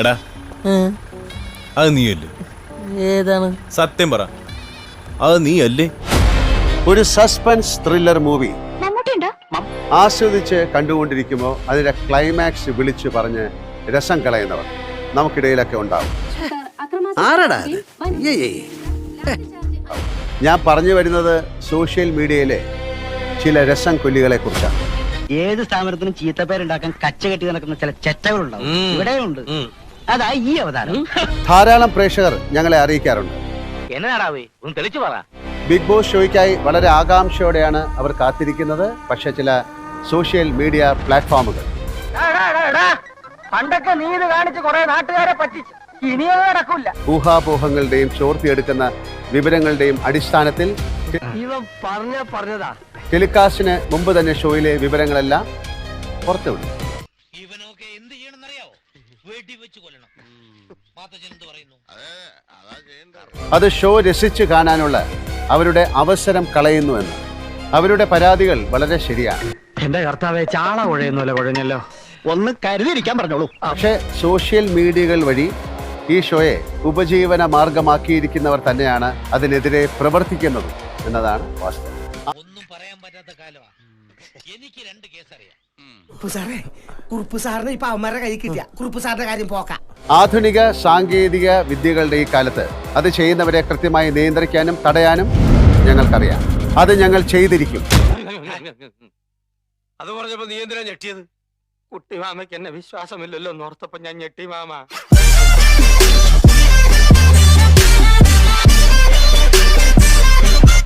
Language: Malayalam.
എടാ അത് നീയല്ലേ? ഏതാണ്? സത്യം പറ, അത് നീയല്ലേ? ഒരു സസ്പെൻസ് ത്രില്ലർ മൂവി ആസ്വദിച്ച് കണ്ടുകൊണ്ടിരിക്കുമ്പോൾ അതിന്റെ ക്ലൈമാക്സ് വിളിച്ചു പറഞ്ഞ് രസം കളയുന്നവർ നമുക്കിടയിലൊക്കെ ഉണ്ടാവും. ഞാൻ പറഞ്ഞു വരുന്നത് സോഷ്യൽ മീഡിയയിലെ ചില രസം കൊല്ലികളെ കുറിച്ചാണ്. ഏത് സ്ഥാപനത്തിനും ചീത്തപ്പേരുണ്ടാക്കാൻ കച്ച കെട്ടി നടക്കുന്ന ചില ചെറ്റകളുണ്ടാവും. ഇവിടെയുണ്ട്. അതാ ഈ അവതാരം. ധാരാളം പ്രേക്ഷകർ ഞങ്ങളെ അറിയിക്കാറുണ്ട്. എന്നാടാവേ ഒന്ന് തെളിച്ചു പറ. ബിഗ് ബോസ് ഷോയ്ക്കായി വളരെ ആകാംക്ഷയോടെയാണ് അവർ കാത്തിരിക്കുന്നത്. പക്ഷെ ചില സോഷ്യൽ മീഡിയ പ്ലാറ്റ്ഫോമുകൾ പണ്ടൊക്കെ നീ ഇത് കാണിച്ച് കുറെ നാട്ടുകാരെ പറ്റിച്ചു. ഇനിയത് നടക്കൂല. ഊഹാപോഹങ്ങളുടെയും ചോർത്തിയെടുക്കുന്ന വിവരങ്ങളുടെയും അടിസ്ഥാനത്തിൽ ഇവൻ പറഞ്ഞതാ ടെലികാസ്റ്റിന് മുമ്പ് തന്നെ ഷോയിലെ വിവരങ്ങളെല്ലാം പുറത്തുവിടും. ഇവനൊക്കെ എന്ത് ചെയ്യണമെന്നറിയാവോ? വെടിവെച്ച് കൊല്ലണം. അത് ഷോ രസിച്ച് കാണാനുള്ള അവരുടെ അവസരം കളയുന്നുവെന്ന്. അവരുടെ പരാതികൾ വളരെ ശരിയാണ്. എന്റെ കർത്താവെ, ചാള കുഴയുന്നല്ലോ കുഴഞ്ഞല്ലോ. ഒന്ന് കരുതിയിരിക്കാൻ പറഞ്ഞോളൂ. പക്ഷേ സോഷ്യൽ മീഡിയകൾ വഴി ഈ ഷോയെ ഉപജീവന മാർഗമാക്കിയിരിക്കുന്നവർ തന്നെയാണ് അതിനെതിരെ പ്രവർത്തിക്കുന്നത് എന്നതാണ് വാസ്തവം. ഒന്നും പറയാൻ പറ്റാത്ത കാലമാ. എനിക്ക് 2 കേസ് അറിയാം. കുറുപ്പ് സാറിന് ഇപ്പൊ അവന്മാരുടെ കൈ കിട്ടിയ കുറുപ്പ് സാറിന്റെ കാര്യം പോക്കാം. ആധുനിക സാങ്കേതിക വിദ്യകളുടെ ഈ കാലത്ത് അത് ചെയ്യുന്നവരെ കൃത്യമായി നിയന്ത്രിക്കാനും തടയാനും ഞങ്ങൾക്കറിയാം. അത് ഞങ്ങൾ ചെയ്തിരിക്കും. അത് പറഞ്ഞപ്പോ നീ എന്തിനാ ഞെട്ടിയത്? കുട്ടി മാമയ്ക്ക് എന്നെ വിശ്വാസമില്ലല്ലോ എന്നോർത്തപ്പോ ഞാൻ ഞെട്ടി മാമ.